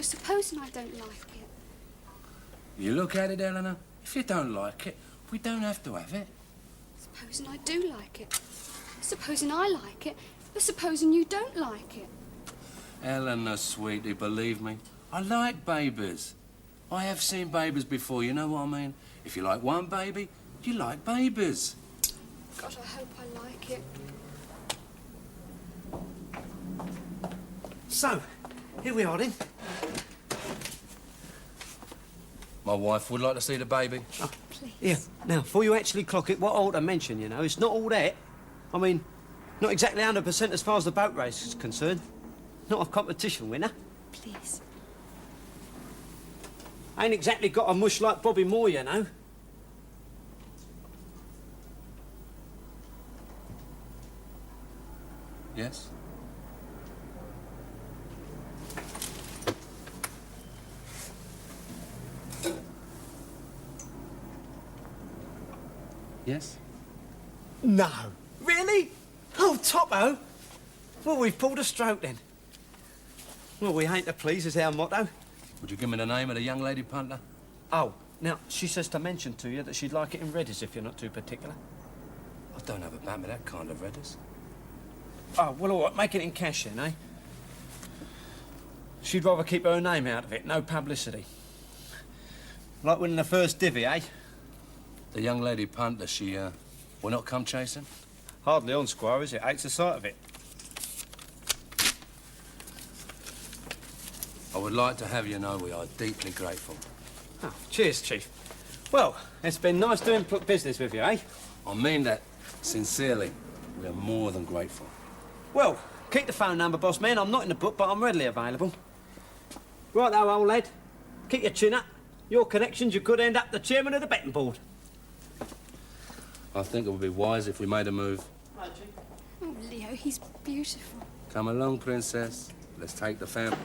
supposing I don't like it. You look at it, Eleanor. If you don't like it, we don't have to have it. Supposing I do like it. Supposing I like it. But supposing you don't like it. Eleanor, sweetie, believe me, I like babies. I have seen babies before, you know what I mean? If you like one baby, you like babies. God, I hope I like it. So, here we are then. My wife would like to see the baby. Oh, Please. yeah. Now, before you actually clock it, what I ought to mention, you know, it's not all that. I mean, not exactly 100% as far as the boat race is concerned. Not a competition winner. Please. Ain't exactly got a mush like Bobby Moore, you know. Yes? Yes? No. Really? Oh, Topo. Well, we've pulled a stroke then. Well, we ain't to please is our motto. Would you give me the name of the young lady punter? Oh, now, she says to mention to you that she'd like it in Redders if you're not too particular. I don't have a bat with that kind of redders. Oh, well, all right, make it in cash then, eh? She'd rather keep her name out of it, no publicity. Like winning the first divvy, eh? The young lady punter, she, will not come chasing? Hardly on, Squire, is it? Hates the sight of it. I would like to have you know we are deeply grateful. Oh, cheers, Chief. Well, it's been nice doing business with you, eh? I mean that sincerely. We are more than grateful. Well, keep the phone number, boss man. I'm not in the book, but I'm readily available. Right, though, old lad. Keep your chin up. Your connections, you could end up the chairman of the betting board. I think it would be wise if we made a move. Right, Chief. Oh, Leo, he's beautiful. Come along, princess. Let's take the family.